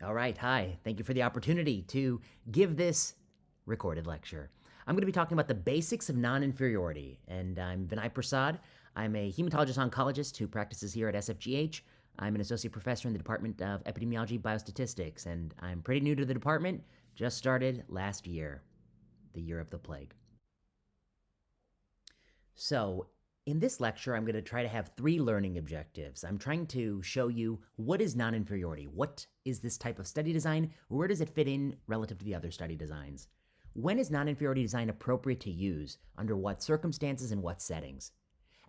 All right, hi. Thank you for the opportunity to give this recorded lecture. I'm going to be talking about the basics of non-inferiority, and I'm Vinay Prasad. I'm a hematologist oncologist who practices here at SFGH. I'm an associate professor in the Department of Epidemiology Biostatistics, and I'm pretty new to the department, just started last year, the year of the plague. So, in this lecture, I'm going to try to have three learning objectives. I'm trying to show you what is non-inferiority, what is this type of study design, where does it fit in relative to the other study designs? When is non-inferiority design appropriate to use, under what circumstances and what settings?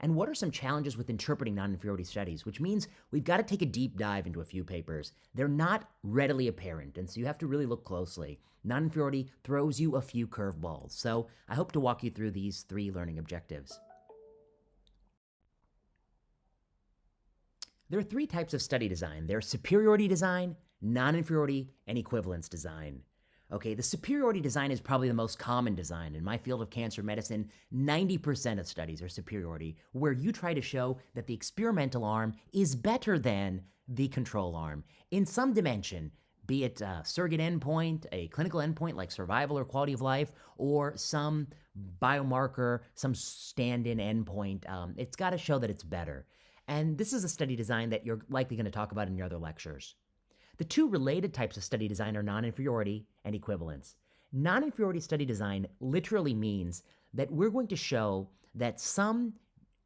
And what are some challenges with interpreting non-inferiority studies, which means we've got to take a deep dive into a few papers. They're not readily apparent, and so you have to really look closely. Non-inferiority throws you a few curveballs, so I hope to walk you through these three learning objectives. There are three types of study design. There's superiority design, non-inferiority, and equivalence design. Okay, the superiority design is probably the most common design. In my field of cancer medicine, 90% of studies are superiority, where you try to show that the experimental arm is better than the control arm in some dimension, be it a surrogate endpoint, a clinical endpoint like survival or quality of life, or some biomarker, some stand-in endpoint. It's got to show that it's better. And this is a study design that you're likely going to talk about in your other lectures. The two related types of study design are non-inferiority and equivalence. Non-inferiority study design literally means that we're going to show that some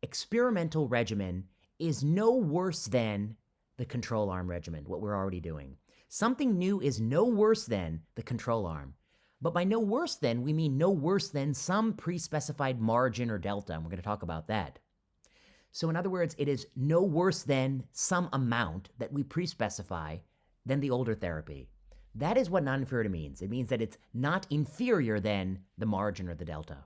experimental regimen is no worse than the control arm regimen, what we're already doing. Something new is no worse than the control arm. But by no worse than, we mean no worse than some pre-specified margin or delta, and we're going to talk about that. So in other words, it is no worse than some amount that we pre-specify than the older therapy. That is what non-inferiority means. It means that it's not inferior than the margin or the delta.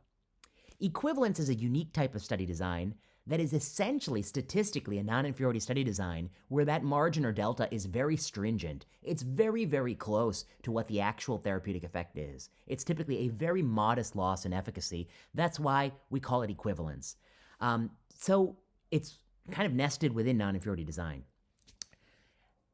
Equivalence is a unique type of study design that is essentially statistically a non-inferiority study design where that margin or delta is very stringent. It's very, very close to what the actual therapeutic effect is. It's typically a very modest loss in efficacy. That's why we call it equivalence. So it's kind of nested within non-inferiority design.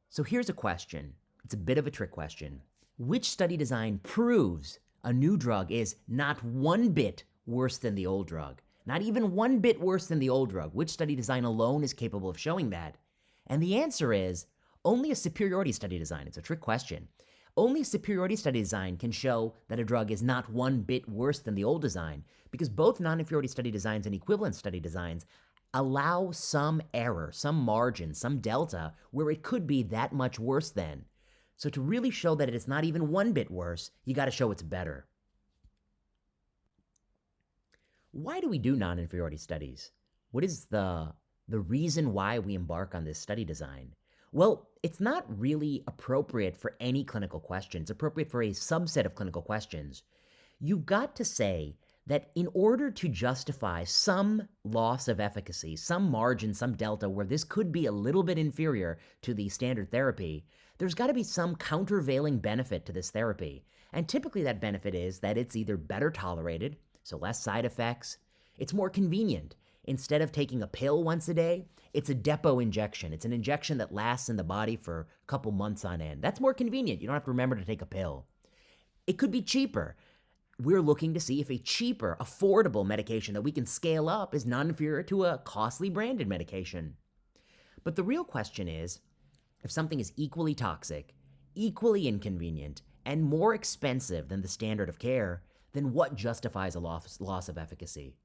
So here's a question. It's a bit of a trick question. Which study design proves a new drug is not one bit worse than the old drug? Not even one bit worse than the old drug. Which study design alone is capable of showing that? And the answer is only a superiority study design. It's a trick question. Only a superiority study design can show that a drug is not one bit worse than the old design, because both non-inferiority study designs and equivalence study designs allow some error, some margin, some delta where it could be that much worse than. So to really show that it is not even one bit worse, you got to show it's better. Why do we do non-inferiority studies? What is the reason why we embark on this study design? Well, it's not really appropriate for any clinical question. It's appropriate for a subset of clinical questions. You've got to say that in order to justify some loss of efficacy, some margin, some delta where this could be a little bit inferior to the standard therapy, there's got to be some countervailing benefit to this therapy. And typically that benefit is that it's either better tolerated, so less side effects, it's more convenient. Instead of taking a pill once a day, it's a depot injection. It's an injection that lasts in the body for a couple months on end. That's more convenient. You don't have to remember to take a pill. It could be cheaper. We're looking to see if a cheaper, affordable medication that we can scale up is non-inferior to a costly branded medication. But the real question is, if something is equally toxic, equally inconvenient, and more expensive than the standard of care, then what justifies a loss of efficacy?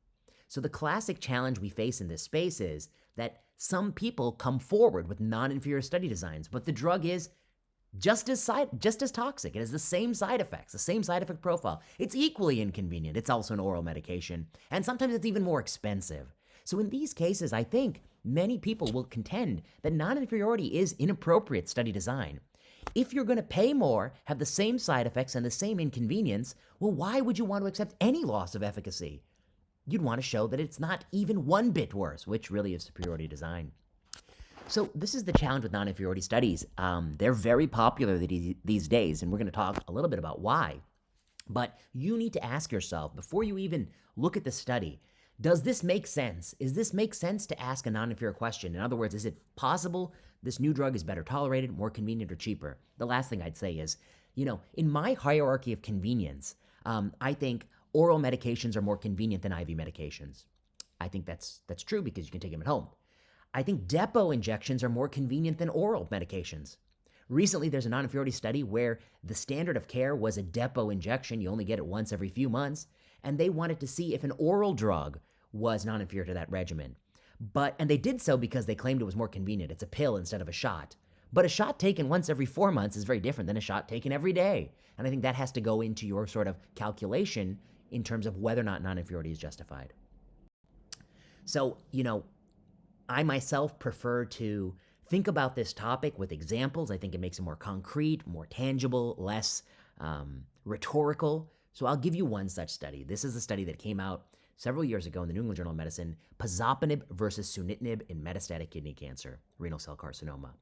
So the classic challenge we face in this space is that some people come forward with non-inferior study designs, but the drug is just as toxic. It has the same side effects, the same side effect profile. It's equally inconvenient. It's also an oral medication. And sometimes it's even more expensive. So in these cases, I think many people will contend that non-inferiority is inappropriate study design. If you're going to pay more, have the same side effects and the same inconvenience, well, why would you want to accept any loss of efficacy? You'd want to show that it's not even one bit worse, which really is superiority design. So this is the challenge with non-inferiority studies. They're very popular these days, and we're going to talk a little bit about why. But you need to ask yourself, before you even look at the study, does this make sense? Does this make sense to ask a non-inferior question? In other words, is it possible This new drug is better tolerated, more convenient, or cheaper. The last thing I'd say is, in my hierarchy of convenience, I think oral medications are more convenient than IV medications. I think that's true because you can take them at home. I think depot injections are more convenient than oral medications. Recently, there's a non-inferiority study where the standard of care was a depot injection. You only get it once every few months. And they wanted to see if an oral drug was non-inferior to that regimen. And they did so because they claimed it was more convenient. It's a pill instead of a shot. But a shot taken once every 4 months is very different than a shot taken every day. And I think that has to go into your sort of calculation in terms of whether or not non-inferiority is justified. So, I myself prefer to think about this topic with examples. I think it makes it more concrete, more tangible, less rhetorical. So I'll give you one such study. This is a study that came out several years ago in the New England Journal of Medicine, pazopanib versus sunitinib in metastatic kidney cancer, renal cell carcinoma.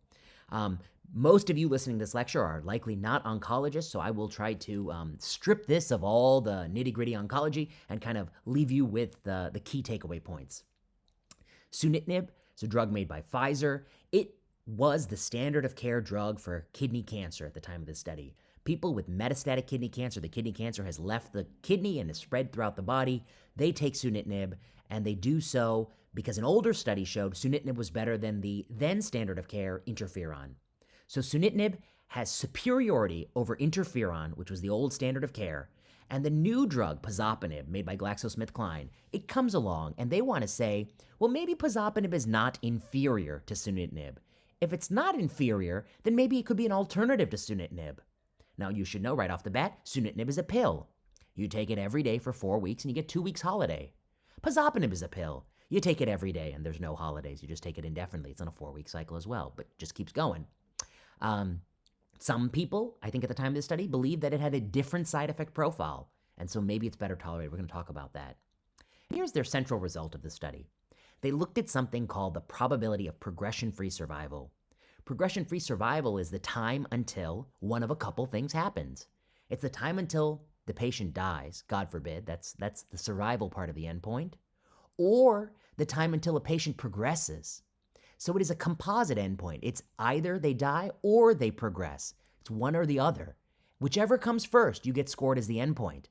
Most of you listening to this lecture are likely not oncologists, so I will try to strip this of all the nitty-gritty oncology and kind of leave you with the key takeaway points. Sunitinib is a drug made by Pfizer. It was the standard of care drug for kidney cancer at the time of this study. People with metastatic kidney cancer, the kidney cancer has left the kidney and is spread throughout the body. They take sunitinib, and they do so because an older study showed sunitinib was better than the then standard of care interferon. So sunitinib has superiority over interferon, which was the old standard of care, and the new drug, pazopanib, made by GlaxoSmithKline, it comes along and they want to say, well, maybe pazopanib is not inferior to sunitinib. If it's not inferior, then maybe it could be an alternative to sunitinib. Now, you should know right off the bat, sunitinib is a pill. You take it every day for 4 weeks and you get 2 weeks holiday. Pazopanib is a pill. You take it every day and there's no holidays. You just take it indefinitely. It's on a 4-week cycle as well, but just keeps going. Some people, I think at the time of this study, believed that it had a different side effect profile, and so maybe it's better tolerated. We're going to talk about that. Here's their central result of the study. They looked at something called the probability of progression-free survival. Progression-free survival is the time until one of a couple things happens. It's the time until the patient dies, God forbid, that's the survival part of the endpoint, or the time until a patient progresses. So it is a composite endpoint. It's either they die or they progress. It's one or the other. Whichever comes first, you get scored as the endpoint.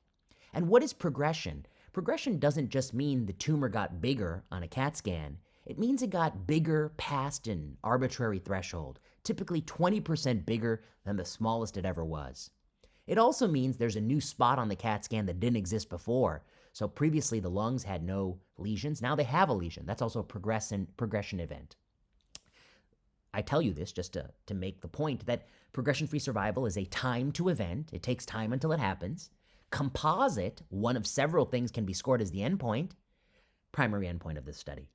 And what is progression? Progression doesn't just mean the tumor got bigger on a CAT scan. It means it got bigger past an arbitrary threshold, typically 20% bigger than the smallest it ever was. It also means there's a new spot on the CAT scan that didn't exist before. So previously the lungs had no lesions. Now they have a lesion. That's also a progression event. I tell you this just to make the point that progression-free survival is a time to event. It takes time until it happens. Composite, one of several things can be scored as the endpoint, primary endpoint of this study.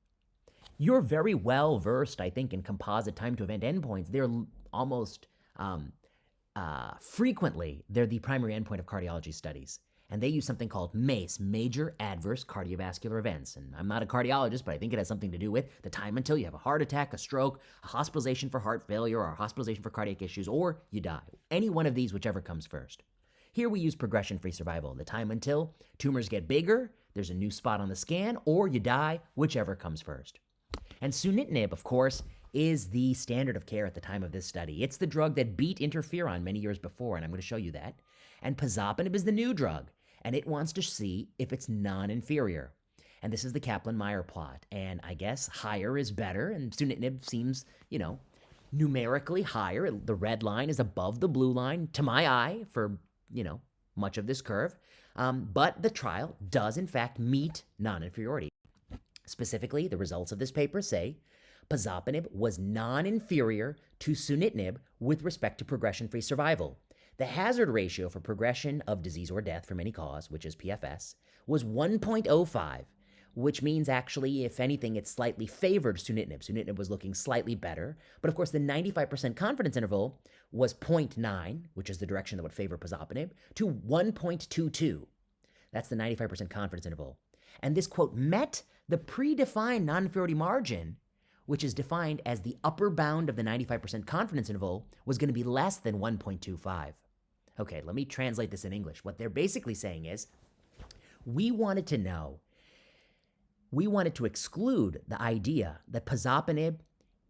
You're very well versed, I think, in composite time to event endpoints. They're almost frequently, they're the primary endpoint of cardiology studies. And they use something called MACE, Major Adverse Cardiovascular Events. And I'm not a cardiologist, but I think it has something to do with the time until you have a heart attack, a stroke, a hospitalization for heart failure, or a hospitalization for cardiac issues, or you die. Any one of these, whichever comes first. Here we use progression-free survival, the time until tumors get bigger, there's a new spot on the scan, or you die, whichever comes first. And sunitinib, of course, is the standard of care at the time of this study. It's the drug that beat interferon many years before, and I'm going to show you that. And pazopanib is the new drug, and it wants to see if it's non-inferior. And this is the Kaplan-Meier plot, and I guess higher is better, and sunitinib seems, numerically higher. The red line is above the blue line, to my eye, for, much of this curve. But the trial does, in fact, meet non-inferiority. Specifically, the results of this paper say pazopanib was non-inferior to sunitinib with respect to progression-free survival. The hazard ratio for progression of disease or death from any cause, which is PFS, was 1.05, which means actually, if anything, it slightly favored sunitinib. Sunitinib was looking slightly better, but of course the 95% confidence interval was 0.9, which is the direction that would favor pazopanib, to 1.22. That's the 95% confidence interval. And this, quote, met the predefined non-inferiority margin, which is defined as the upper bound of the 95% confidence interval, was going to be less than 1.25. Okay, let me translate this in English. What they're basically saying is, we wanted to exclude the idea that pazopanib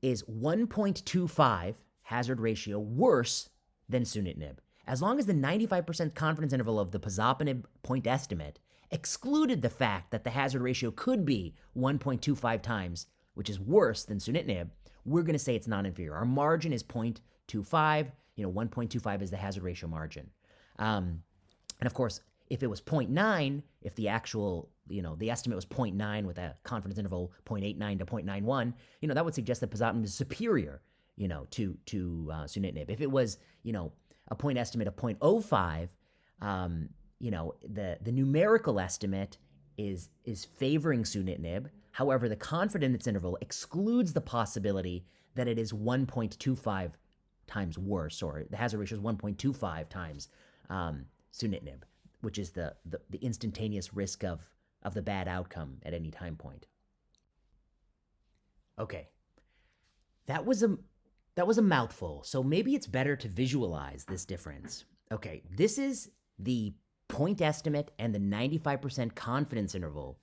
is 1.25 hazard ratio worse than sunitinib, as long as the 95% confidence interval of the pazopanib point estimate excluded the fact that the hazard ratio could be 1.25 times, which is worse than sunitinib, we're going to say it's non-inferior. Our margin is 0.25. 1.25 is the hazard ratio margin. And of course, if it was 0.9, if the actual, the estimate was 0.9 with a confidence interval 0.89 to 0.91, that would suggest that pazopanib is superior, to sunitinib. If it was, a point estimate of 0.05, the numerical estimate is favoring sunitinib. However, the confidence interval excludes the possibility that it is 1.25 times worse, or the hazard ratio is 1.25 times sunitinib, which is the instantaneous risk of the bad outcome at any time point. Okay, that was a mouthful, so maybe it's better to visualize this difference. Okay, this is the point estimate and the 95% confidence interval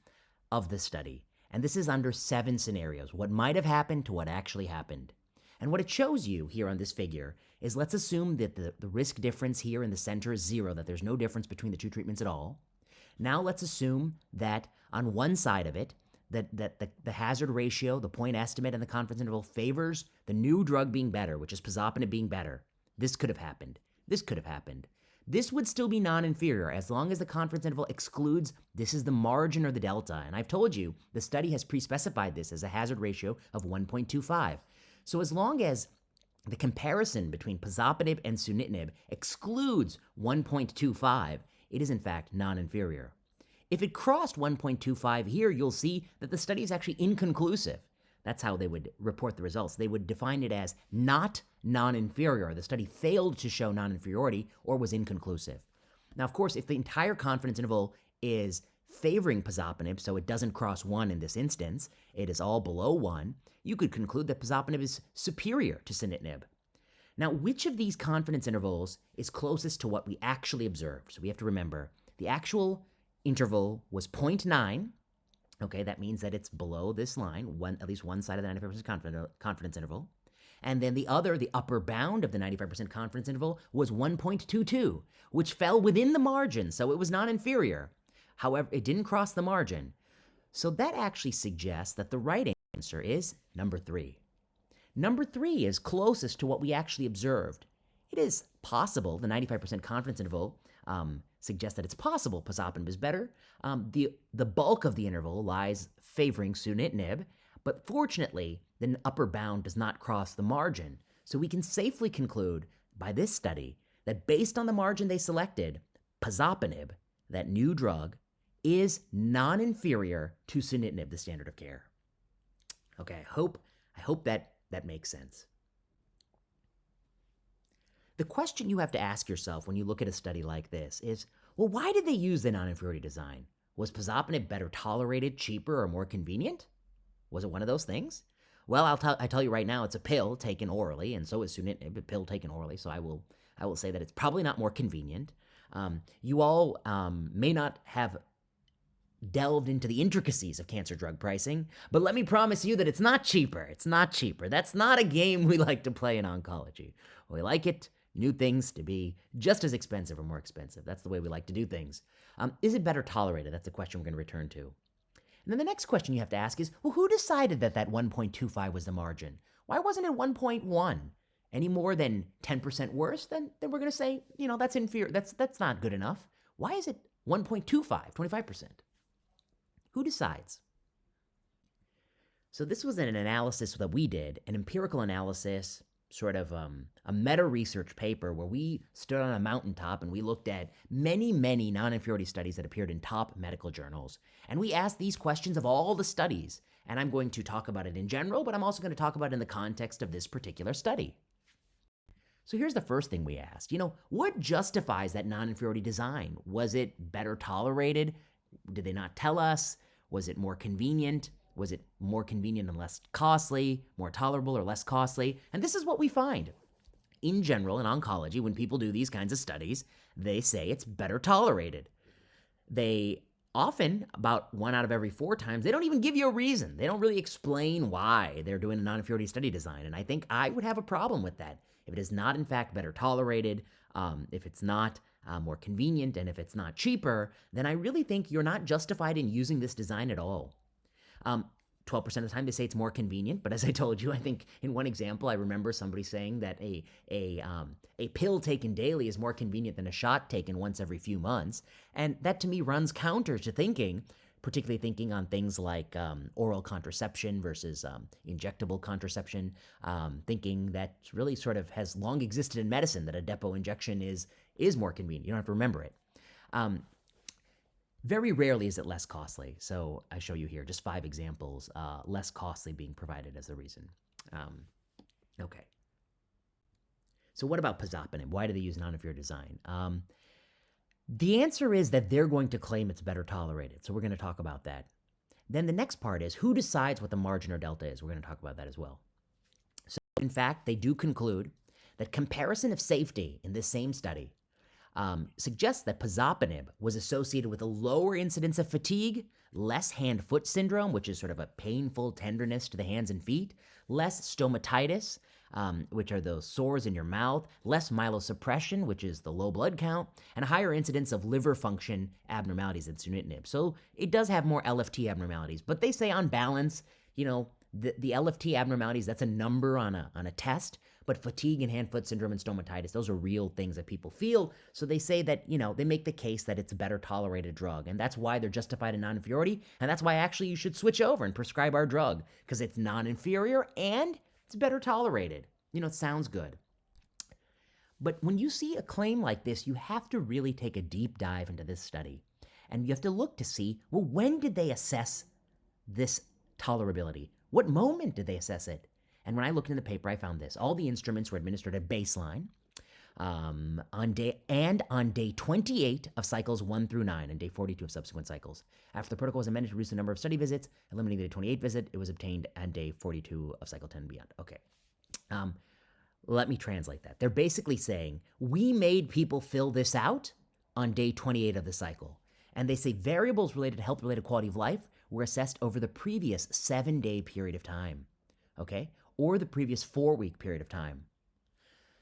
of the study, and this is under 7 scenarios, what might have happened to what actually happened. And what it shows you here on this figure is, let's assume that the risk difference here in the center is 0, that there's no difference between the two treatments at all. Now let's assume that on one side of it, that the hazard ratio, the point estimate, and the confidence interval favors the new drug being better, which is pazopanib being better. This could have happened. This could have happened. This would still be non-inferior as long as the confidence interval excludes, this is the margin or the delta. And I've told you, the study has pre-specified this as a hazard ratio of 1.25. So as long as the comparison between pazopanib and sunitinib excludes 1.25, it is in fact non-inferior. If it crossed 1.25 here, you'll see that the study is actually inconclusive. That's how they would report the results. They would define it as not non-inferior. The study failed to show non-inferiority or was inconclusive. Now, of course, if the entire confidence interval is favoring pazopanib, so it doesn't cross 1 in this instance, it is all below 1, you could conclude that pazopanib is superior to sunitinib. Now, which of these confidence intervals is closest to what we actually observed? So we have to remember, the actual interval was 0.9. Okay, that means that it's below this line, at least one side of the 95% confidence interval. And then the upper bound of the 95% confidence interval was 1.22, which fell within the margin, so it was non-inferior. However, it didn't cross the margin. So that actually suggests that the right answer is number 3. Number 3 is closest to what we actually observed. It is possible, the 95% confidence interval suggests that it's possible pazopanib is better. The bulk of the interval lies favoring sunitinib, but fortunately, the upper bound does not cross the margin. So we can safely conclude by this study that based on the margin they selected, pazopanib, that new drug, is non-inferior to sunitinib, the standard of care. Okay, I hope that makes sense. The question you have to ask yourself when you look at a study like this is, well, why did they use the non-inferiority design? Was pazopanib better tolerated, cheaper, or more convenient? Was it one of those things? Well, I tell you right now, it's a pill taken orally, and so is sunitinib, a pill taken orally, so I will say that it's probably not more convenient. You all may not have delved into the intricacies of cancer drug pricing, but let me promise you that it's not cheaper. It's not cheaper. That's not a game we like to play in oncology. We like it, new things, to be just as expensive or more expensive. That's the way we like to do things. Is it better tolerated? That's a question we're going to return to. And then the next question you have to ask is, well, who decided that 1.25 was the margin? Why wasn't it 1.1? Any more than 10% worse? Then we're going to say, that's inferior. That's not good enough. Why is it 1.25, 25%? Who decides? So this was an analysis that we did, an empirical analysis, sort of a meta-research paper where we stood on a mountaintop and we looked at many, many non-inferiority studies that appeared in top medical journals. And we asked these questions of all the studies. And I'm going to talk about it in general, but I'm also going to talk about it in the context of this particular study. So here's the first thing we asked. What justifies that non-inferiority design? Was it better tolerated? Did they not tell us? Was it more convenient? Was it more convenient and less costly, more tolerable or less costly? And this is what we find. In general, in oncology, when people do these kinds of studies, they say it's better tolerated. They often, about 1 out of every 4 times, they don't even give you a reason. They don't really explain why they're doing a non-inferiority study design. And I think I would have a problem with that. If it is not, in fact, better tolerated, if it's not more convenient, and if it's not cheaper, then I really think you're not justified in using this design at all. 12% of the time they say it's more convenient, but as I told you, I think in one example, I remember somebody saying that a pill taken daily is more convenient than a shot taken once every few months. And that to me runs counter to thinking, particularly thinking on things like oral contraception versus injectable contraception, thinking that really sort of has long existed in medicine, that a depot injection is more convenient. You don't have to remember it. Very rarely is it less costly. So I show you here just 5 examples, less costly being provided as a reason. Okay. So what about pazopanib? Why do they use non-inferior design? The answer is that they're going to claim it's better tolerated. So we're going to talk about that. Then the next part is who decides what the margin or delta is. We're going to talk about that as well. So in fact, they do conclude that comparison of safety in this same study suggests that pazopanib was associated with a lower incidence of fatigue, less hand-foot syndrome, which is sort of a painful tenderness to the hands and feet, less stomatitis, which are those sores in your mouth, less myelosuppression, which is the low blood count, and a higher incidence of liver function abnormalities than sunitinib. So it does have more LFT abnormalities, but they say on balance, you know, the LFT abnormalities, that's a number on a test, but fatigue and hand-foot syndrome and stomatitis, those are real things that people feel. So they say that, you know, they make the case that it's a better tolerated drug, and that's why they're justified in non-inferiority, and that's why actually you should switch over and prescribe our drug, because it's non-inferior and it's better tolerated. You know, it sounds good. But when you see a claim like this, you have to really take a deep dive into this study, and you have to look to see, well, when did they assess this tolerability? What moment did they assess it? And when I looked in the paper, I found this. All the instruments were administered at baseline on day 28 of cycles 1 through 9 and day 42 of subsequent cycles. After the protocol was amended to reduce the number of study visits, eliminating the day 28 visit, it was obtained on day 42 of cycle 10 and beyond. Okay. Let me translate that. They're basically saying, we made people fill this out on day 28 of the cycle. And they say variables related to health-related quality of life were assessed over the previous 7-day period of time, okay? Or the previous 4-week period of time.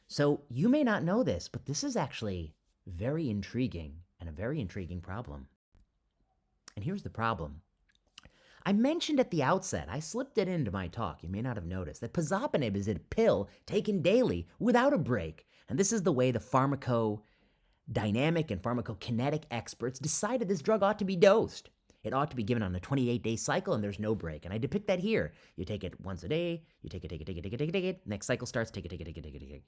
So you may not know this, but this is actually very intriguing and a very intriguing problem. And here's the problem. I mentioned at the outset, I slipped it into my talk, you may not have noticed, that pazopanib is a pill taken daily without a break. And this is the way the pharmacodynamic and pharmacokinetic experts decided this drug ought to be dosed. It ought to be given on a 28-day cycle, and there's no break. And I depict that here. You take it once a day, you take it. Next cycle starts, take it.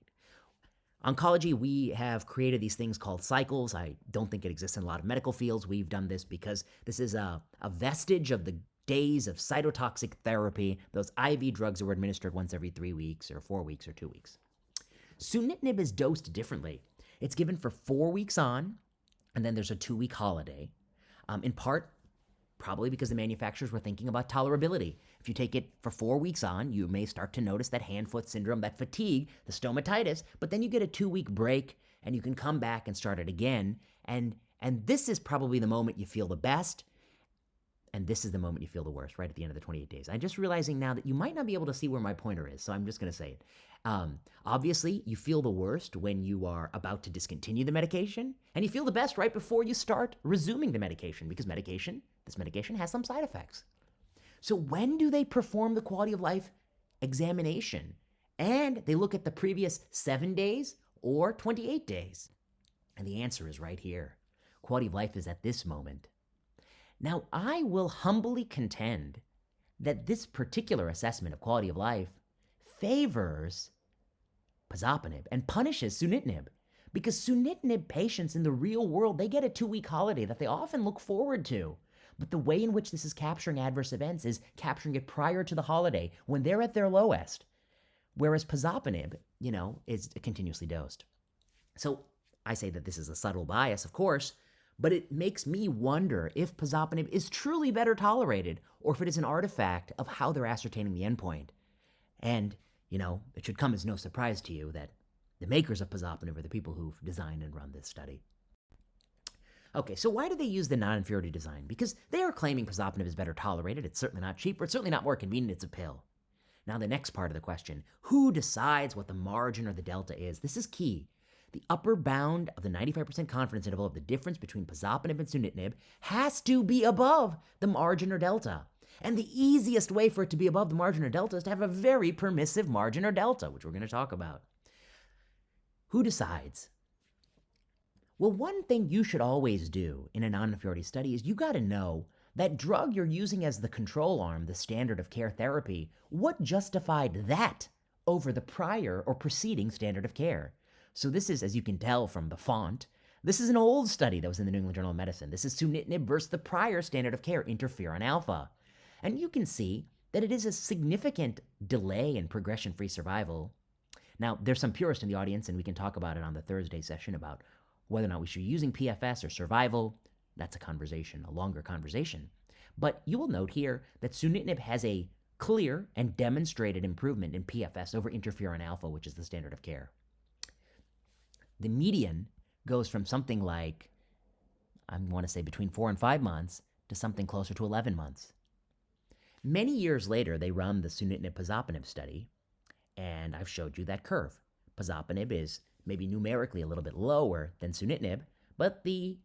Oncology, we have created these things called cycles. I don't think it exists in a lot of medical fields. We've done this because this is a vestige of the days of cytotoxic therapy, those IV drugs that were administered once every 3 weeks or 4 weeks or 2 weeks. Sunitinib is dosed differently. It's given for 4 weeks on, and then there's a 2-week holiday, in part probably because the manufacturers were thinking about tolerability. If you take it for 4 weeks on, you may start to notice that hand-foot syndrome, that fatigue, the stomatitis, but then you get a 2-week break and you can come back and start it again. And this is probably the moment you feel the best, and this is the moment you feel the worst, right at the end of the 28 days. I'm just realizing now that you might not be able to see where my pointer is, so I'm just going to say it. Obviously, you feel the worst when you are about to discontinue the medication, and you feel the best right before you start resuming the medication, because this medication has some side effects. So when do they perform the quality of life examination? And they look at the previous 7 days or 28 days. And the answer is right here. Quality of life is at this moment. Now, I will humbly contend that this particular assessment of quality of life favors pazopanib and punishes sunitinib, because sunitinib patients in the real world, they get a 2-week holiday that they often look forward to. But the way in which this is capturing adverse events is capturing it prior to the holiday when they're at their lowest, whereas pazopanib, is continuously dosed. So I say that this is a subtle bias, of course, but it makes me wonder if pazopanib is truly better tolerated or if it is an artifact of how they're ascertaining the endpoint. And, it should come as no surprise to you that the makers of pazopanib are the people who've designed and run this study. Okay, so why do they use the non-inferiority design? Because they are claiming pazopanib is better tolerated, it's certainly not cheaper, it's certainly not more convenient, it's a pill. Now the next part of the question, who decides what the margin or the delta is? This is key. The upper bound of the 95% confidence interval of the difference between pazopanib and sunitinib has to be above the margin or delta. And the easiest way for it to be above the margin or delta is to have a very permissive margin or delta, which we're going to talk about. Who decides? Well, one thing you should always do in a non-inferiority study is you got to know that drug you're using as the control arm, the standard of care therapy, what justified that over the prior or preceding standard of care. So this is, as you can tell from the font, this is an old study that was in the New England Journal of Medicine. This is sunitinib versus the prior standard of care, interferon alpha. And you can see that it is a significant delay in progression-free survival. Now, there's some purists in the audience, and we can talk about it on the Thursday session about whether or not we should be using PFS or survival. That's a conversation, a longer conversation. But you will note here that sunitinib has a clear and demonstrated improvement in PFS over interferon alpha, which is the standard of care. The median goes from something like, I want to say between 4 and 5 months, to something closer to 11 months. Many years later, they run the sunitinib-pazopanib study, and I've showed you that curve. Pazopanib is maybe numerically a little bit lower than sunitinib, but the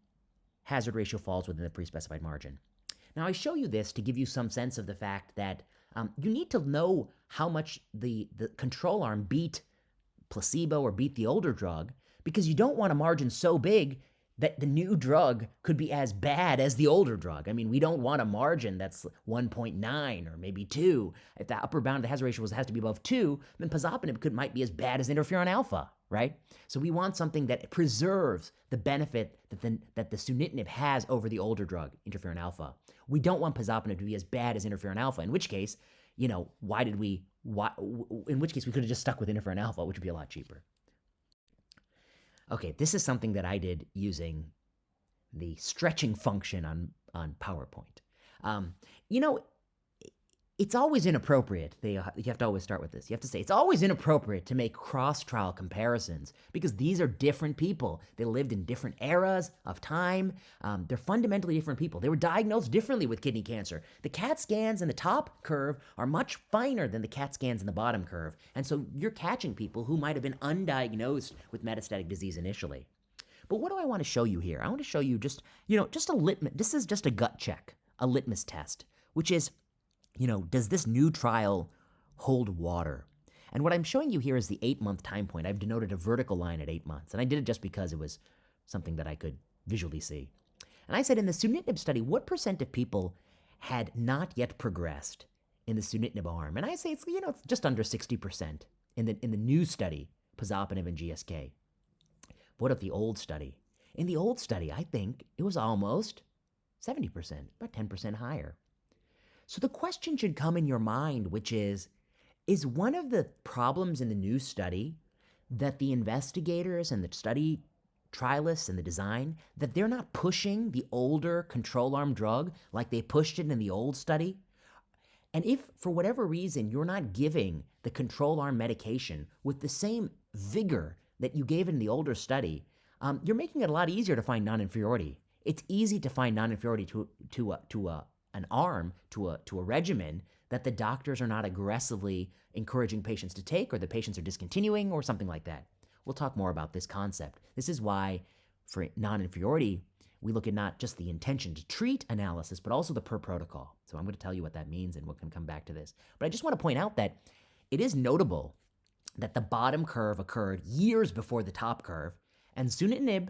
hazard ratio falls within the pre-specified margin. Now, I show you this to give you some sense of the fact that you need to know how much the control arm beat placebo or beat the older drug, because you don't want a margin so big that the new drug could be as bad as the older drug. I mean, we don't want a margin that's 1.9 or maybe 2. If the upper bound of the hazard ratio has to be above 2, then pazopanib might be as bad as interferon alpha, right? So we want something that preserves the benefit that the sunitinib has over the older drug, interferon alpha. We don't want pazopanib to be as bad as interferon alpha, in which case, in which case we could have just stuck with interferon alpha, which would be a lot cheaper. Okay, this is something that I did using the stretching function on PowerPoint. It's always inappropriate. You have to always start with this. You have to say it's always inappropriate to make cross-trial comparisons because these are different people. They lived in different eras of time. They're fundamentally different people. They were diagnosed differently with kidney cancer. The CAT scans in the top curve are much finer than the CAT scans in the bottom curve. And so you're catching people who might have been undiagnosed with metastatic disease initially. But what do I want to show you here? I want to show you just a litmus. This is just a gut check, a litmus test, which is, does this new trial hold water? And what I'm showing you here is the 8-month time point. I've denoted a vertical line at 8 months. And I did it just because it was something that I could visually see. And I said in the sunitinib study, what percent of people had not yet progressed in the sunitinib arm? And I say it's just under 60% in the new study, pazopanib and GSK. What of the old study? In the old study, I think it was almost 70%, about 10% higher. So the question should come in your mind, which is one of the problems in the new study that the investigators and the study trialists and the design, that they're not pushing the older control arm drug like they pushed it in the old study? And if, for whatever reason, you're not giving the control arm medication with the same vigor that you gave in the older study, you're making it a lot easier to find non-inferiority. It's easy to find non-inferiority to an arm, to a regimen that the doctors are not aggressively encouraging patients to take, or the patients are discontinuing, or something like that. We'll talk more about this concept. This is why, for non-inferiority, we look at not just the intention to treat analysis, but also the per protocol. So I'm going to tell you what that means, and we can come back to this. But I just want to point out that it is notable that the bottom curve occurred years before the top curve, and sunitinib,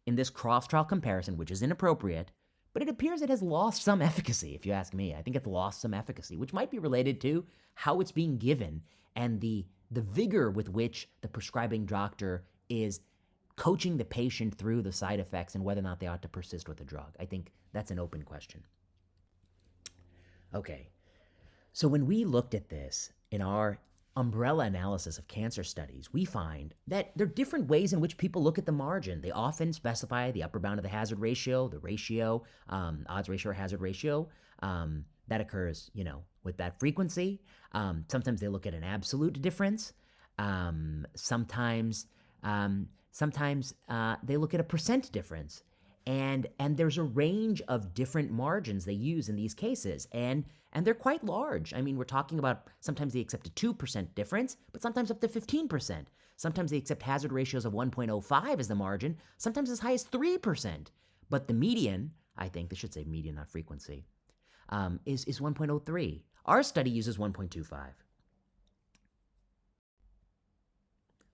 in this cross-trial comparison, which is inappropriate, but it appears it has lost some efficacy, if you ask me. I think it's lost some efficacy, which might be related to how it's being given and the vigor with which the prescribing doctor is coaching the patient through the side effects and whether or not they ought to persist with the drug. I think that's an open question. Okay, so when we looked at this in our umbrella analysis of cancer studies, we find that there are different ways in which people look at the margin. They often specify the upper bound of the hazard ratio, the ratio, odds ratio or hazard ratio, that occurs, with that frequency. Sometimes they look at an absolute difference. Sometimes they look at a percent difference. And there's a range of different margins they use in these cases, and they're quite large. I mean, we're talking about sometimes they accept a 2% difference, but sometimes up to 15%. Sometimes they accept hazard ratios of 1.05 as the margin, sometimes as high as 3%. But the median, I think they should say median, not frequency, is 1.03. Our study uses 1.25.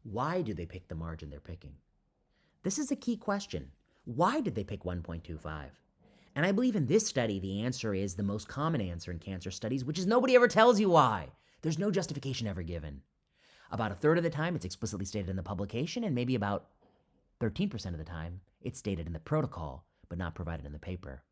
Why do they pick the margin they're picking? This is a key question. Why did they pick 1.25? And I believe in this study, the answer is the most common answer in cancer studies, which is nobody ever tells you why. There's no justification ever given. About a third of the time, it's explicitly stated in the publication, and maybe about 13% of the time, it's stated in the protocol, but not provided in the paper.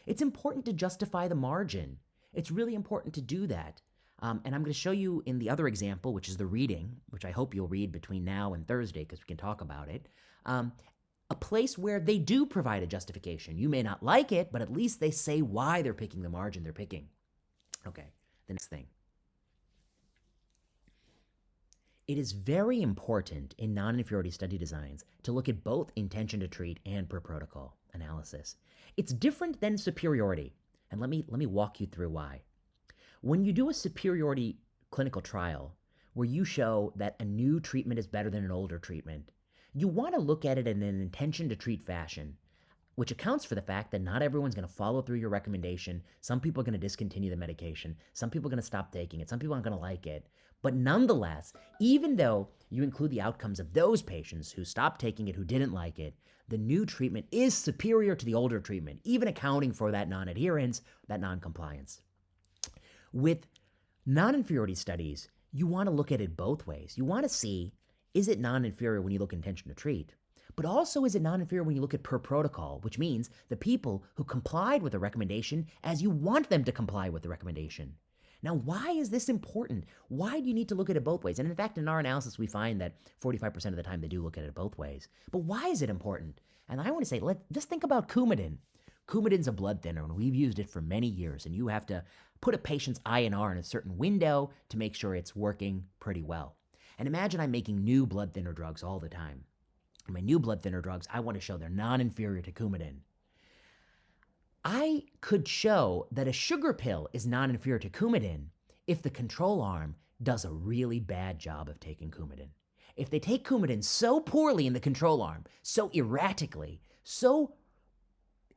It's important to justify the margin. It's really important to do that. And I'm going to show you in the other example, which is the reading, which I hope you'll read between now and Thursday because we can talk about it, a place where they do provide a justification. You may not like it, but at least they say why they're picking the margin they're picking. Okay, the next thing. It is very important in non-inferiority study designs to look at both intention to treat and per protocol analysis. It's different than superiority, and let me walk you through why. When you do a superiority clinical trial where you show that a new treatment is better than an older treatment, you want to look at it in an intention to treat fashion, which accounts for the fact that not everyone's going to follow through your recommendation. Some people are going to discontinue the medication. Some people are going to stop taking it. Some people aren't going to like it. But nonetheless, even though you include the outcomes of those patients who stopped taking it, who didn't like it, the new treatment is superior to the older treatment, even accounting for that non-adherence, that non-compliance. With non-inferiority studies, you want to look at it both ways. You want to see, is it non-inferior when you look at intention to treat? But also, is it non-inferior when you look at per protocol, which means the people who complied with the recommendation as you want them to comply with the recommendation. Now, why is this important? Why do you need to look at it both ways? And in fact, in our analysis, we find that 45% of the time they do look at it both ways. But why is it important? And I want to say, just think about coumadin. Coumadin's a blood thinner, and we've used it for many years, and you have to put a patient's INR in a certain window to make sure it's working pretty well. And imagine I'm making new blood thinner drugs all the time. My new blood thinner drugs, I want to show they're non-inferior to coumadin. I could show that a sugar pill is non-inferior to coumadin if the control arm does a really bad job of taking coumadin. If they take coumadin so poorly in the control arm, so erratically, so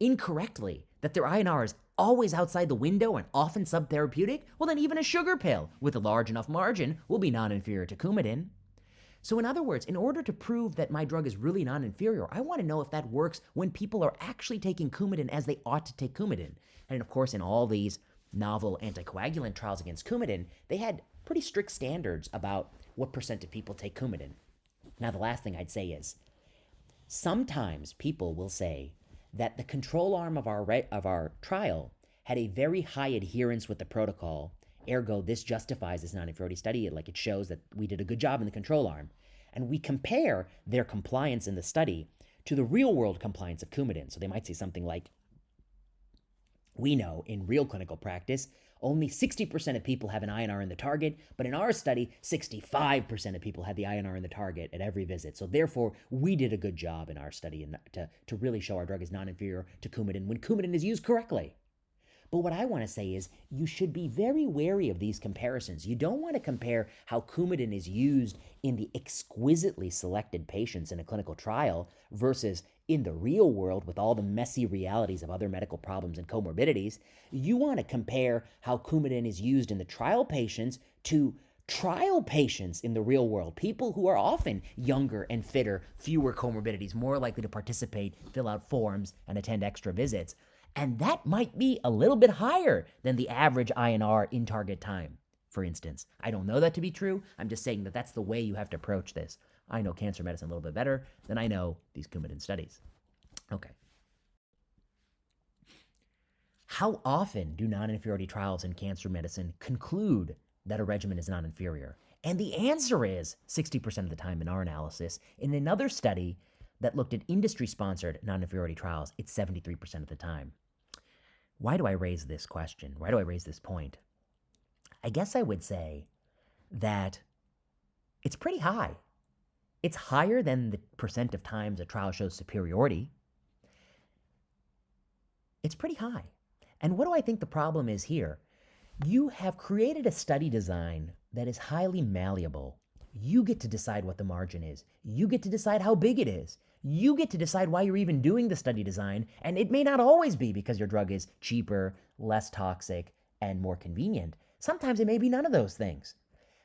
incorrectly, that their INR is always outside the window and often subtherapeutic, well then even a sugar pill with a large enough margin will be non-inferior to coumadin. So in other words, in order to prove that my drug is really non-inferior, I want to know if that works when people are actually taking coumadin as they ought to take coumadin. And of course, in all these novel anticoagulant trials against coumadin, they had pretty strict standards about what percent of people take coumadin. Now, the last thing I'd say is, sometimes people will say that the control arm of our trial had a very high adherence with the protocol. Ergo, this justifies this non-inferiority study. It shows that we did a good job in the control arm. And we compare their compliance in the study to the real-world compliance of coumadin. So they might say something like, we know in real clinical practice, only 60% of people have an INR in the target, but in our study, 65% of people had the INR in the target at every visit. So therefore, we did a good job in our study to really show our drug is non-inferior to coumadin when coumadin is used correctly. But what I want to say is you should be very wary of these comparisons. You don't want to compare how coumadin is used in the exquisitely selected patients in a clinical trial versus in the real world with all the messy realities of other medical problems and comorbidities. You want to compare how coumadin is used in the trial patients to trial patients in the real world, people who are often younger and fitter, fewer comorbidities, more likely to participate, fill out forms, and attend extra visits. And that might be a little bit higher than the average INR in target time, for instance. I don't know that to be true. I'm just saying that that's the way you have to approach this. I know cancer medicine a little bit better than I know these coumadin studies. Okay. How often do non-inferiority trials in cancer medicine conclude that a regimen is non-inferior? And the answer is 60% of the time in our analysis. In another study that looked at industry-sponsored non-inferiority trials, it's 73% of the time. Why do I raise this question? Why do I raise this point? I guess I would say that it's pretty high. It's higher than the percent of times a trial shows superiority. It's pretty high. And what do I think the problem is here? You have created a study design that is highly malleable. You get to decide what the margin is. You get to decide how big it is. You get to decide why you're even doing the study design, and it may not always be because your drug is cheaper, less toxic, and more convenient. Sometimes it may be none of those things.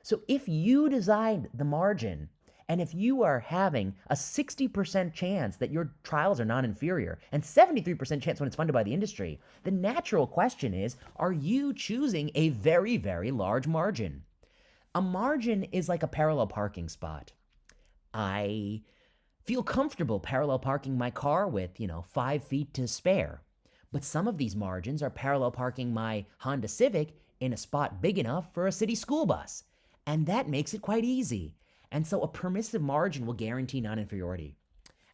So if you decide the margin, and if you are having a 60% chance that your trials are non-inferior and 73% chance when it's funded by the industry, the natural question is, are you choosing a very, very large margin? A margin is like a parallel parking spot. I feel comfortable parallel parking my car with, 5 feet to spare. But some of these margins are parallel parking my Honda Civic in a spot big enough for a city school bus. And that makes it quite easy. And so a permissive margin will guarantee non-inferiority.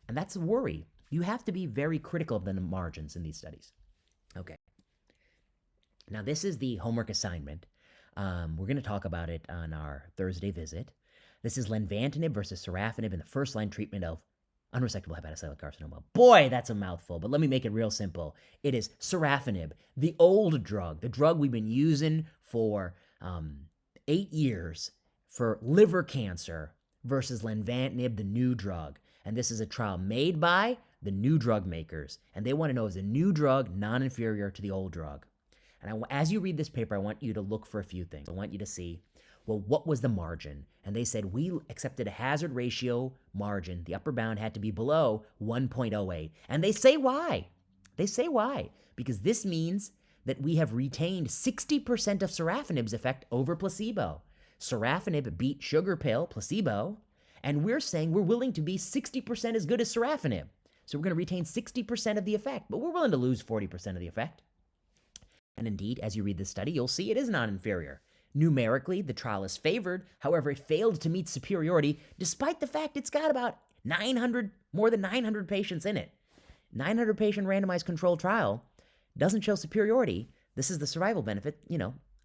And that's a worry. You have to be very critical of the margins in these studies. Okay. Now, this is the homework assignment. We're going to talk about it on our Thursday visit. This is lenvatinib versus sorafenib in the first-line treatment of unresectable hepatocellular carcinoma. Boy, that's a mouthful, but let me make it real simple. It is sorafenib, the old drug, the drug we've been using for 8 years for liver cancer, versus lenvatinib, the new drug. And this is a trial made by the new drug makers. And they want to know, is the new drug non-inferior to the old drug? And as you read this paper, I want you to look for a few things. I want you to see, well, what was the margin? And they said, we accepted a hazard ratio margin. The upper bound had to be below 1.08. And they say why. They say why. Because this means that we have retained 60% of sorafenib's effect over placebo. Sorafenib beat sugar pill, placebo, and we're saying we're willing to be 60% as good as sorafenib. So we're going to retain 60% of the effect, but we're willing to lose 40% of the effect. And indeed, as you read this study, you'll see it is non-inferior. Numerically, the trial is favored. However, it failed to meet superiority, despite the fact it's got about more than 900 patients in it. 900 patient randomized controlled trial doesn't show superiority. This is the survival benefit.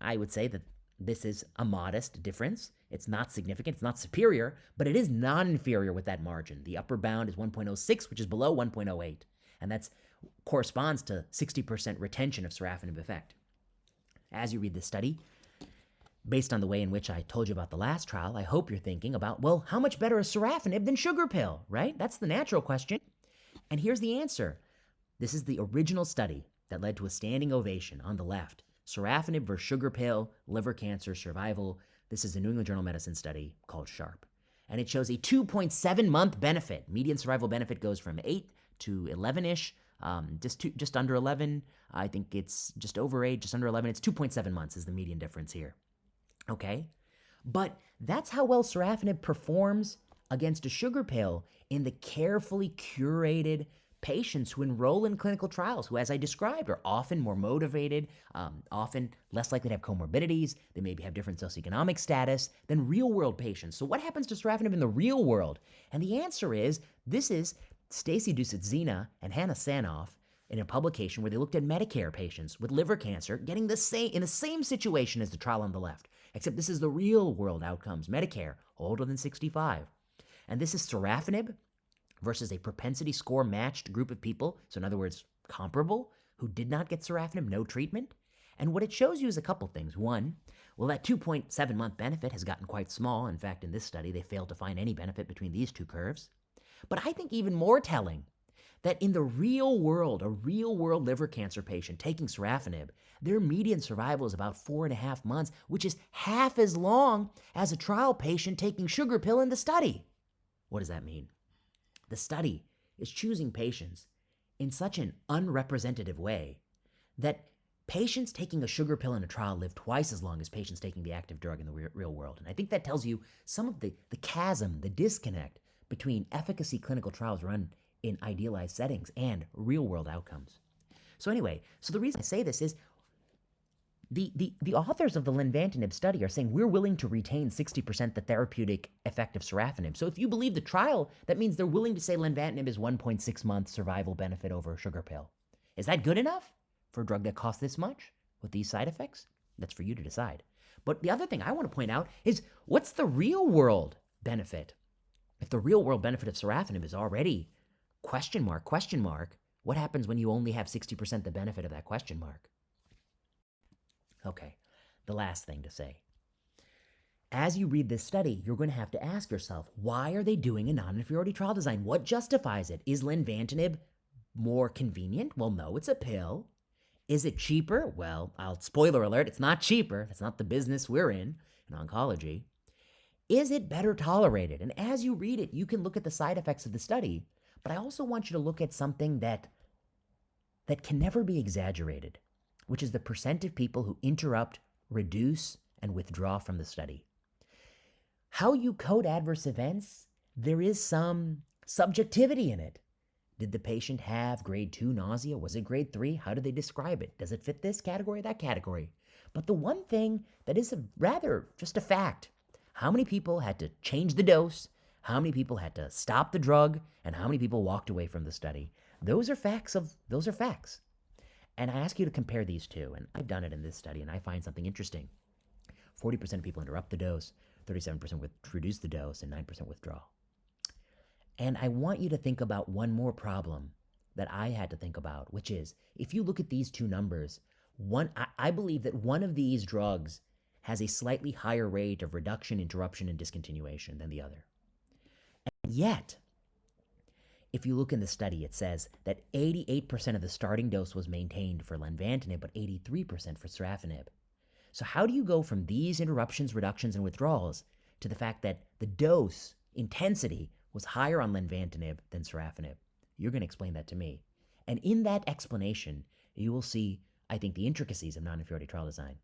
I would say that this is a modest difference. It's not significant. It's not superior, but it is non-inferior with that margin. The upper bound is 1.06, which is below 1.08. And that corresponds to 60% retention of sorafenib effect. As you read this study, based on the way in which I told you about the last trial, I hope you're thinking about, well, how much better is sorafenib than sugar pill, right? That's the natural question. And here's the answer. This is the original study that led to a standing ovation on the left. Sorafenib versus sugar pill, liver cancer survival. This is a New England Journal of Medicine study called SHARP. And it shows a 2.7-month benefit. Median survival benefit goes from 8 to 11-ish, just under 11. I think it's just over 8, just under 11. It's 2.7 months is the median difference here. Okay? But that's how well sorafenib performs against a sugar pill in the carefully curated patients who enroll in clinical trials, who, as I described, are often more motivated, often less likely to have comorbidities. They maybe have different socioeconomic status than real-world patients. So what happens to sorafenib in the real world? And the answer is, this is Stacy Doucet-Zena and Hannah Sanoff in a publication where they looked at Medicare patients with liver cancer getting in the same situation as the trial on the left, except this is the real-world outcomes, Medicare, older than 65. And this is sorafenib versus a propensity score matched group of people, so in other words, comparable, who did not get sorafenib, no treatment. And what it shows you is a couple things. One, well, that 2.7-month benefit has gotten quite small. In fact, in this study, they failed to find any benefit between these two curves. But I think even more telling, that in the real world, a real-world liver cancer patient taking sorafenib, their median survival is about 4.5 months, which is half as long as a trial patient taking sugar pill in the study. What does that mean? The study is choosing patients in such an unrepresentative way that patients taking a sugar pill in a trial live twice as long as patients taking the active drug in the real world. And I think that tells you some of the chasm, the disconnect between efficacy clinical trials run in idealized settings and real-world outcomes. So anyway, the reason I say this is the authors of the lenvatinib study are saying we're willing to retain 60% the therapeutic effect of sorafenib. So if you believe the trial, that means they're willing to say lenvatinib is 1.6 month survival benefit over a sugar pill. Is that good enough for a drug that costs this much with these side effects? That's for you to decide. But the other thing I want to point out is, what's the real-world benefit? If the real-world benefit of sorafenib is already question mark, What happens when you only have 60% the benefit of that question mark? Okay, the last thing to say. As you read this study, you're going to have to ask yourself, why are they doing a non-inferiority trial design? What justifies it? Is lenvatinib more convenient? Well, no, it's a pill. Is it cheaper? Well, spoiler alert, it's not cheaper. That's not the business we're in oncology. Is it better tolerated? And as you read it, you can look at the side effects of the study, but I also want you to look at something that can never be exaggerated, which is the percent of people who interrupt, reduce, and withdraw from the study. How you code adverse events, there is some subjectivity in it. Did the patient have grade 2 nausea? Was it grade 3? How do they describe it? Does it fit this category, that category? But the one thing that is rather just a fact, how many people had to change the dose, how many people had to stop the drug, and how many people walked away from the study? Those are facts. And I ask you to compare these two, and I've done it in this study, and I find something interesting. 40% of people interrupt the dose, 37% reduce the dose, and 9% withdraw. And I want you to think about one more problem that I had to think about, which is, if you look at these two numbers, I believe that one of these drugs has a slightly higher rate of reduction, interruption, and discontinuation than the other. And yet, if you look in the study, it says that 88% of the starting dose was maintained for lenvatinib, but 83% for sorafenib. So how do you go from these interruptions, reductions, and withdrawals to the fact that the dose intensity was higher on lenvatinib than sorafenib? You're going to explain that to me. And in that explanation, you will see, I think, the intricacies of non-inferiority trial design.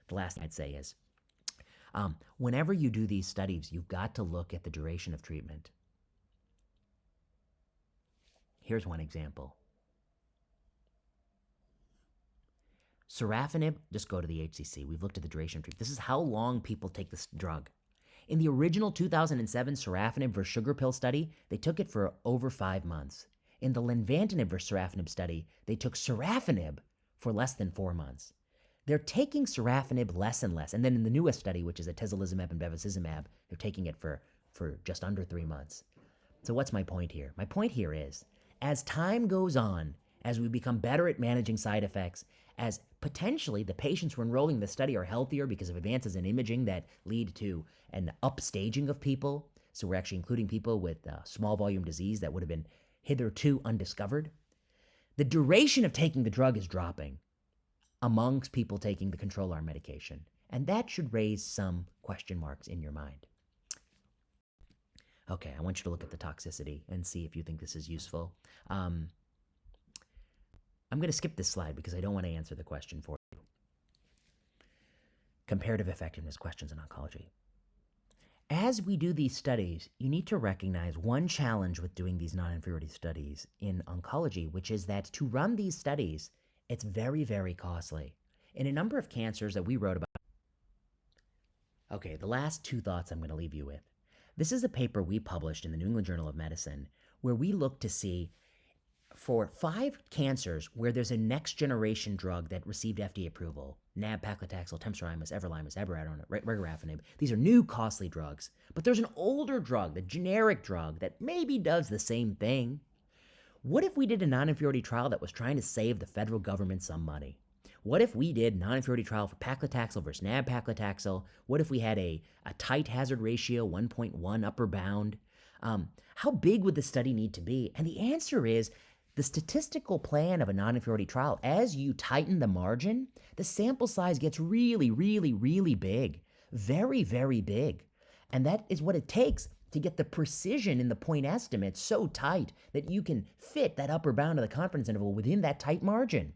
The last thing I'd say is, whenever you do these studies, you've got to look at the duration of treatment. Here's one example. Sorafenib, just go to the HCC. We've looked at the duration of treatment. This is how long people take this drug. In the original 2007 sorafenib versus sugar pill study, they took it for over 5 months. In the lenvatinib versus sorafenib study, they took sorafenib for less than 4 months. They're taking sorafenib less and less. And then in the newest study, which is atezolizumab and bevacizumab, they're taking it for just under 3 months. So what's my point here? My point here is, as time goes on, as we become better at managing side effects, as potentially the patients who are enrolling in the study are healthier because of advances in imaging that lead to an upstaging of people, so we're actually including people with small volume disease that would have been hitherto undiscovered, the duration of taking the drug is dropping amongst people taking the control arm medication, and that should raise some question marks in your mind. Okay, I want you to look at the toxicity and see if you think this is useful. I'm going to skip this slide because I don't want to answer the question for you. Comparative effectiveness questions in oncology. As we do these studies, you need to recognize one challenge with doing these non-inferiority studies in oncology, which is that to run these studies, it's very, very costly. In a number of cancers that we wrote about. Okay, the last two thoughts I'm going to leave you with. This is a paper we published in the New England Journal of Medicine where we looked to see for 5 cancers where there's a next-generation drug that received FDA approval, nab-paclitaxel, temsirolimus, everolimus, abiraterone, regorafenib. These are new, costly drugs. But there's an older drug, the generic drug, that maybe does the same thing. What if we did a non-inferiority trial that was trying to save the federal government some money? What if we did non-inferiority trial for paclitaxel versus nab-paclitaxel? What if we had a tight hazard ratio, 1.1 upper bound? How big would the study need to be? And the answer is, the statistical plan of a non-inferiority trial, as you tighten the margin, the sample size gets really, really, really big. Very, very big. And that is what it takes to get the precision in the point estimate so tight that you can fit that upper bound of the confidence interval within that tight margin,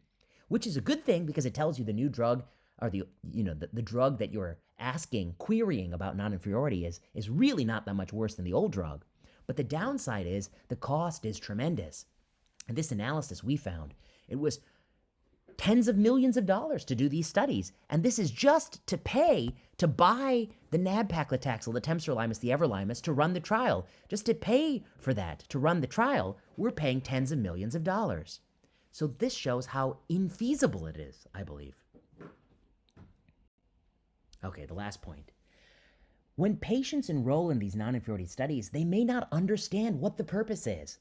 which is a good thing because it tells you the new drug or the drug that you're querying about non-inferiority is really not that much worse than the old drug. But the downside is the cost is tremendous. And this analysis we found, it was tens of millions of dollars to do these studies. And this is just to pay to buy the nab-paclitaxel, the temsirolimus, the everolimus to run the trial. Just to pay for that, to run the trial, we're paying tens of millions of dollars. So this shows how infeasible it is, I believe. Okay, the last point. When patients enroll in these non-inferiority studies, they may not understand what the purpose is.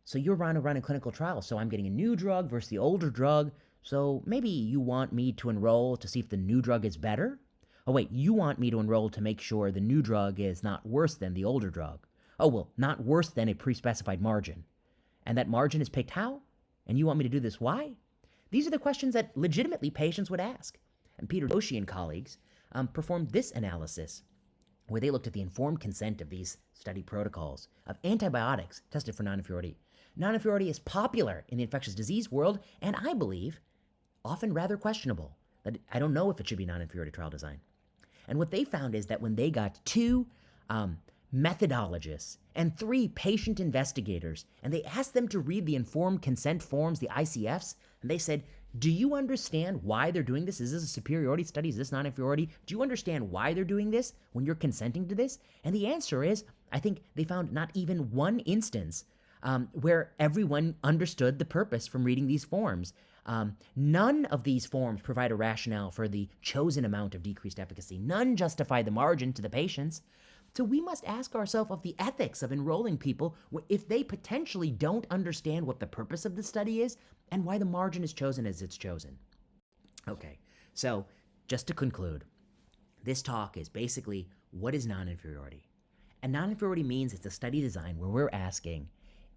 So you're running clinical trials. So I'm getting a new drug versus the older drug. So maybe you want me to enroll to see if the new drug is better. Oh, wait, you want me to enroll to make sure the new drug is not worse than the older drug. Oh, well, not worse than a pre-specified margin. And that margin is picked how? And you want me to do this why? These are the questions that legitimately patients would ask. And Peter Doshi and colleagues performed this analysis where they looked at the informed consent of these study protocols of antibiotics tested for non-inferiority. Non-inferiority is popular in the infectious disease world, and I believe often rather questionable. I don't know if it should be non-inferiority trial design. And what they found is that when they got 2 methodologists and 3 patient investigators, and they asked them to read the informed consent forms, the ICFs, and they said, do you understand why they're doing this? Is this a superiority study? Is this non-inferiority? Do you understand why they're doing this when you're consenting to this? And the answer is, I think they found not even one instance where everyone understood the purpose from reading these forms. None of these forms provide a rationale for the chosen amount of decreased efficacy. None justify the margin to the patients. So we must ask ourselves of the ethics of enrolling people if they potentially don't understand what the purpose of the study is and why the margin is chosen as it's chosen. Okay, so just to conclude, this talk is basically what is non-inferiority? And non-inferiority means it's a study design where we're asking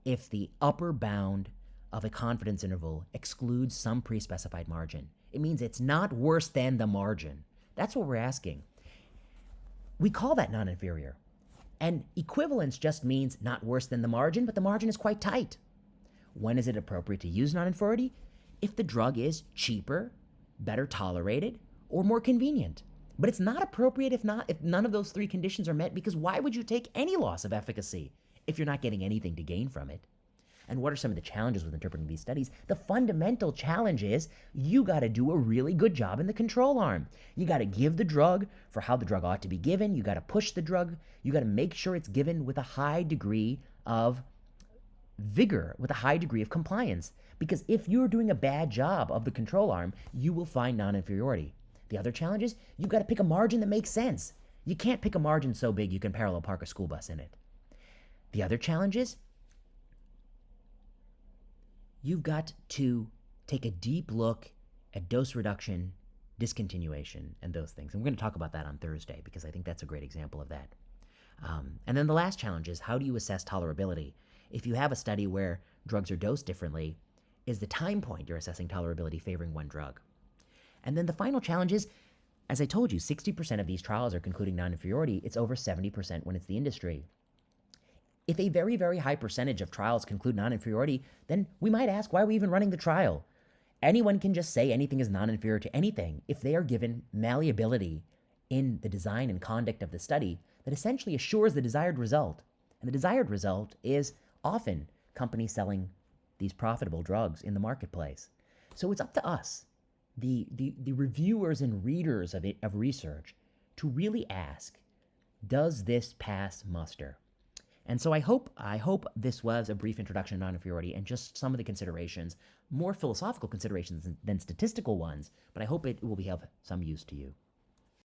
if the upper bound of a confidence interval excludes some pre-specified margin. It means it's not worse than the margin. That's what we're asking. We call that non-inferior. And equivalence just means not worse than the margin, but the margin is quite tight. When is it appropriate to use non-inferiority? If the drug is cheaper, better tolerated, or more convenient. But it's not appropriate if none of those 3 conditions are met, because why would you take any loss of efficacy if you're not getting anything to gain from it? And what are some of the challenges with interpreting these studies? The fundamental challenge is you got to do a really good job in the control arm. You got to give the drug for how the drug ought to be given. You got to push the drug. You got to make sure it's given with a high degree of vigor, with a high degree of compliance. Because if you're doing a bad job of the control arm, you will find non-inferiority. The other challenge is you got to pick a margin that makes sense. You can't pick a margin so big you can parallel park a school bus in it. The other challenge is you've got to take a deep look at dose reduction, discontinuation, and those things. And we're going to talk about that on Thursday because I think that's a great example of that. And then the last challenge is how do you assess tolerability? If you have a study where drugs are dosed differently, is the time point you're assessing tolerability favoring one drug? And then the final challenge is, as I told you, 60% of these trials are concluding non-inferiority. It's over 70% when it's the industry. If a very, very high percentage of trials conclude non-inferiority, then we might ask, why are we even running the trial? Anyone can just say anything is non-inferior to anything if they are given malleability in the design and conduct of the study that essentially assures the desired result. And the desired result is often companies selling these profitable drugs in the marketplace. So it's up to us, the reviewers and readers of research, to really ask, does this pass muster? And so I hope this was a brief introduction to non-inferiority and just some of the considerations, more philosophical considerations than statistical ones, but I hope it will be of some use to you.